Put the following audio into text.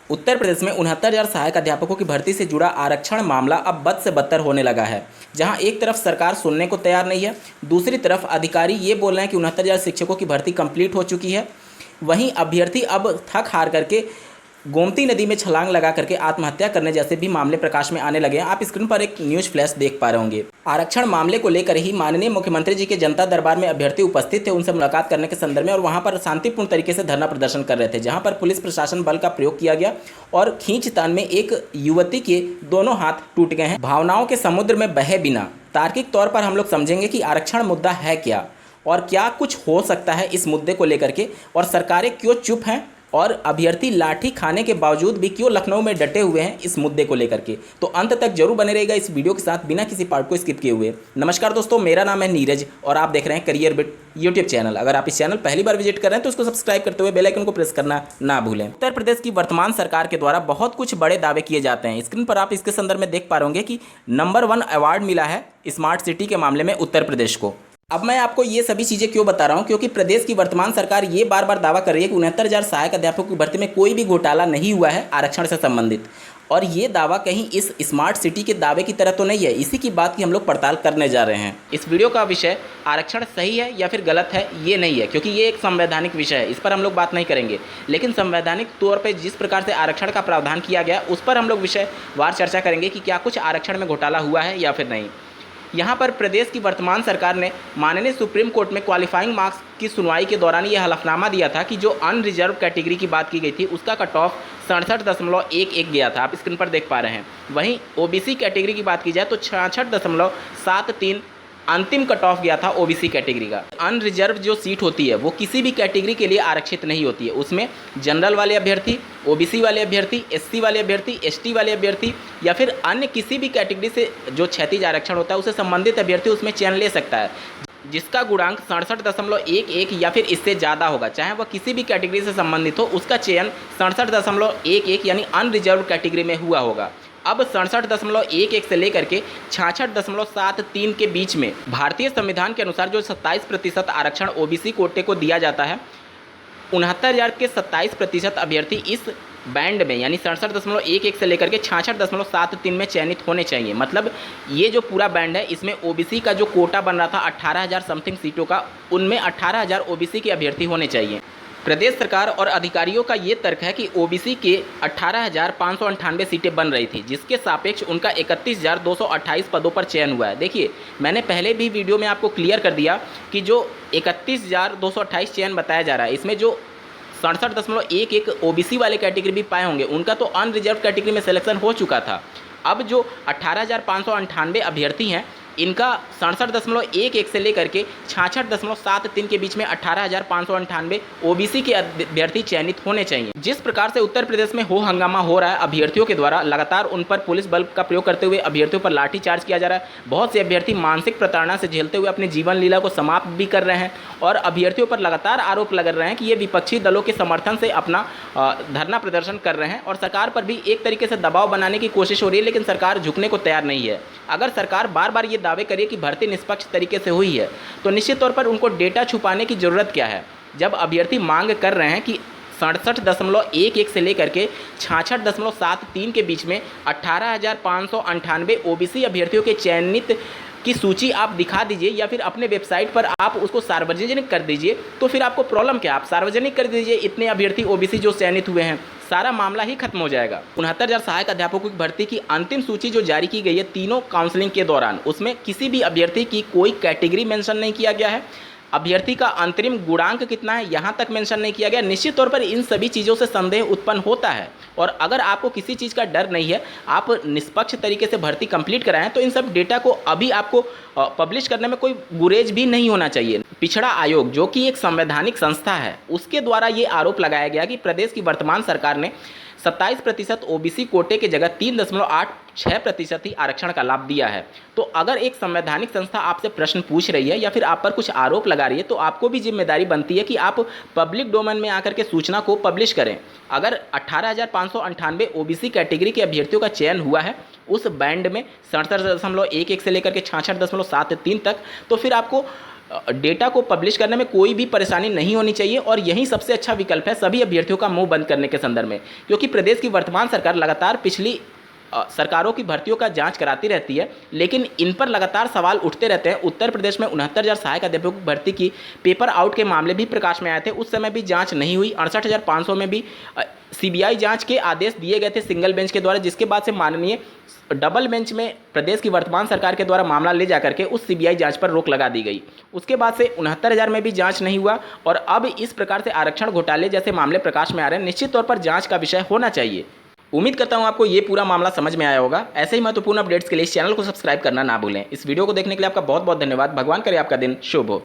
उत्तर प्रदेश में 69,000 सहायक अध्यापकों की भर्ती से जुड़ा आरक्षण मामला अब बद से बदतर होने लगा है। जहां एक तरफ सरकार सुनने को तैयार नहीं है, दूसरी तरफ अधिकारी ये बोल रहे हैं कि 69,000 शिक्षकों की भर्ती कंप्लीट हो चुकी है। वहीं अभ्यर्थी अब थक हार करके गोमती नदी में छलांग लगा करके आत्महत्या करने जैसे भी मामले प्रकाश में आने लगे हैं। आप स्क्रीन पर एक न्यूज़ फ्लैश देख पा रहे होंगे। आरक्षण मामले को लेकर ही माननीय मुख्यमंत्री जी के जनता दरबार में अभ्यर्थी उपस्थित थे, उनसे मुलाकात करने के संदर्भ में, और वहां पर शांतिपूर्ण तरीके से धरना प्रदर्शन कर रहे थे, जहां पर पुलिस प्रशासन बल का प्रयोग किया गया और खींचतान में एक युवती के दोनों हाथ टूट गए हैं। भावनाओं के समुद्र में बहे बिना तार्किक तौर पर हम लोग समझेंगे कि आरक्षण मुद्दा है क्या और क्या कुछ हो सकता है इस मुद्दे को लेकर के, और सरकारें क्यों चुप हैं और अभ्यर्थी लाठी खाने के बावजूद भी क्यों लखनऊ में डटे हुए हैं इस मुद्दे को लेकर के। तो अंत तक जरूर बने रहेगा इस वीडियो के साथ बिना किसी पार्ट को स्किप किए हुए। नमस्कार दोस्तों, मेरा नाम है नीरज और आप देख रहे हैं करियर बिट यूट्यूब चैनल। अगर आप इस चैनल पहली बार विजिट कर रहे हैं तो उसको सब्सक्राइब करते हुए बेल आइकन को प्रेस करना ना भूलें। उत्तर प्रदेश की वर्तमान सरकार के द्वारा बहुत कुछ बड़े दावे किए जाते हैं। स्क्रीन पर आप इसके संदर्भ में देख पा रहे होंगे कि नंबर 1 अवार्ड मिला है स्मार्ट सिटी के मामले में उत्तर प्रदेश को। अब मैं आपको ये सभी चीज़ें क्यों बता रहा हूँ, क्योंकि प्रदेश की वर्तमान सरकार ये बार बार दावा कर रही है कि 69,000 सहायक अध्यापकों की भर्ती में कोई भी घोटाला नहीं हुआ है आरक्षण से संबंधित, और ये दावा कहीं इस स्मार्ट सिटी के दावे की तरह तो नहीं है। इसी की बात की हम लोग पड़ताल करने जा रहे हैं। इस वीडियो का विषय आरक्षण सही है या फिर गलत है ये नहीं है, क्योंकि ये एक संवैधानिक विषय है, इस पर हम लोग बात नहीं करेंगे। लेकिन संवैधानिक तौर पर जिस प्रकार से आरक्षण का प्रावधान किया गया उस पर हम लोग विषयवार चर्चा करेंगे कि क्या कुछ आरक्षण में घोटाला हुआ है या फिर नहीं। यहाँ पर प्रदेश की वर्तमान सरकार ने माननीय सुप्रीम कोर्ट में क्वालिफाइंग मार्क्स की सुनवाई के दौरान यह हलफनामा दिया था कि जो अनरिजर्व कैटेगरी की बात की गई थी उसका कट ऑफ 67.11 गया था, आप स्क्रीन पर देख पा रहे हैं। वहीं ओबीसी कैटेगरी की बात की जाए तो 66.73 अंतिम कट ऑफ गया था ओबीसी कैटेगरी का। अनरिजर्व जो सीट होती है वो किसी भी कैटेगरी के लिए आरक्षित नहीं होती है। उसमें जनरल वाले अभ्यर्थी, ओबीसी वाले अभ्यर्थी, एससी वाले अभ्यर्थी, एसटी वाले अभ्यर्थी या फिर अन्य किसी भी कैटेगरी से जो क्षैतिज आरक्षण होता है उसे संबंधित अभ्यर्थी उसमें चयन ले सकता है, जिसका गुणांक 67.11 या फिर इससे ज़्यादा होगा। चाहे वह किसी भी कैटेगरी से संबंधित हो, उसका चयन 67.11 यानी अनरिजर्व कैटेगरी में हुआ होगा। अब 67.11 से लेकर के 66.73 के बीच में भारतीय संविधान के अनुसार जो 27% आरक्षण ओबीसी कोटे को दिया जाता है, 69,000 के 27% अभ्यर्थी इस बैंड में यानी 67.11 से लेकर के 66.73 में चयनित होने चाहिए। मतलब ये जो पूरा बैंड है इसमें ओबीसी का जो कोटा बन रहा था 18,000 समथिंग सीटों का, उनमें 18,000 ओबीसी के अभ्यर्थी होने चाहिए। प्रदेश सरकार और अधिकारियों का ये तर्क है कि ओबीसी के 18,598 सीटें बन रही थी, जिसके सापेक्ष उनका 31,228 पदों पर चयन हुआ है। देखिए, मैंने पहले भी वीडियो में आपको क्लियर कर दिया कि जो 31,228 चयन बताया जा रहा है, इसमें जो 67.11 ओबीसी वाले कैटेगरी भी पाए होंगे, उनका तो अनरिजर्व कैटेगरी में सिलेक्शन हो चुका था। अब जो 18,598 अभ्यर्थी हैं, इनका 67.11 से लेकर के 66.73 के बीच में 18,598 ओबीसी के अभ्यर्थी चयनित होने चाहिए। जिस प्रकार से उत्तर प्रदेश में हो हंगामा हो रहा है अभ्यर्थियों के द्वारा, लगातार उन पर पुलिस बल का प्रयोग करते हुए अभ्यर्थियों पर लाठीचार्ज किया जा रहा है। बहुत से अभ्यर्थी मानसिक प्रताड़ना से झेलते हुए अपनी जीवन लीला को समाप्त भी कर रहे हैं, और अभ्यर्थियों पर लगातार आरोप लग रहे हैं कि ये विपक्षी दलों के समर्थन से अपना धरना प्रदर्शन कर रहे हैं, और सरकार पर भी एक तरीके से दबाव बनाने की कोशिश हो रही है, लेकिन सरकार झुकने को तैयार नहीं है। अगर सरकार बार बार ये दावे करिए कि भर्ती निष्पक्ष तरीके से हुई है, तो निश्चित तौर पर उनको डेटा छुपाने की ज़रूरत क्या है। जब अभ्यर्थी मांग कर रहे हैं कि 67.11 से लेकर के 66.73 के बीच में 18,598 ओबीसी अभ्यर्थियों के चयनित की सूची आप दिखा दीजिए, या फिर अपने वेबसाइट पर आप उसको सार्वजनिक कर दीजिए, तो फिर आपको प्रॉब्लम क्या? आप सार्वजनिक कर दीजिए इतने अभ्यर्थी ओबीसी जो चयनित हुए हैं, सारा मामला ही खत्म हो जाएगा। 69,000 सहायक अध्यापकों की भर्ती की अंतिम सूची जो जारी की गई है तीनों काउंसलिंग के दौरान, उसमें किसी भी अभ्यर्थी की कोई कैटेगरी मेंशन नहीं किया गया है। अभ्यर्थी का अंतरिम गुणांक कितना है यहाँ तक मेंशन नहीं किया गया। निश्चित तौर पर इन सभी चीज़ों से संदेह उत्पन्न होता है, और अगर आपको किसी चीज़ का डर नहीं है, आप निष्पक्ष तरीके से भर्ती कंप्लीट कराएं, तो इन सब डेटा को अभी आपको पब्लिश करने में कोई गुरेज भी नहीं होना चाहिए। पिछड़ा आयोग जो कि एक संवैधानिक संस्था है, उसके द्वारा ये आरोप लगाया गया कि प्रदेश की वर्तमान सरकार ने 27% ओबीसी कोटे के जगह 3.86% ही आरक्षण का लाभ दिया है। तो अगर एक संवैधानिक संस्था आपसे प्रश्न पूछ रही है या फिर आप पर कुछ आरोप लगा रही है, तो आपको भी जिम्मेदारी बनती है कि आप पब्लिक डोमेन में आकर के सूचना को पब्लिश करें। अगर 18,598 ओबीसी कैटेगरी के अभ्यर्थियों का चयन हुआ है उस बैंड में 67.11 से लेकर के 66.73 तक, तो फिर आपको डेटा को पब्लिश करने में कोई भी परेशानी नहीं होनी चाहिए और यही सबसे अच्छा विकल्प है सभी अभ्यर्थियों का मुंह बंद करने के संदर्भ में, क्योंकि प्रदेश की वर्तमान सरकार लगातार पिछली सरकारों की भर्तियों का जांच कराती रहती है, लेकिन इन पर लगातार सवाल उठते रहते हैं। उत्तर प्रदेश में 69,000 सहायक अध्यापकों की भर्ती की पेपर आउट के मामले भी प्रकाश में आए थे, उस समय भी जांच नहीं हुई। 68,500 में भी सीबीआई जांच के आदेश दिए गए थे सिंगल बेंच के द्वारा, जिसके बाद से माननीय डबल बेंच में प्रदेश की वर्तमान सरकार के द्वारा मामला ले जाकर के उस सीबीआई जांच पर रोक लगा दी गई। उसके बाद से 69,000 में भी जांच नहीं हुआ और अब इस प्रकार से आरक्षण घोटाले जैसे मामले प्रकाश में आ रहे हैं। निश्चित तौर पर जांच का विषय होना चाहिए। उम्मीद करता हूं आपको ये पूरा मामला समझ में आया होगा। ऐसे ही महत्वपूर्ण अपडेट्स के लिए इस चैनल को सब्सक्राइब करना ना भूलें। इस वीडियो को देखने के लिए आपका बहुत बहुत धन्यवाद। भगवान करे आपका दिन शुभ हो।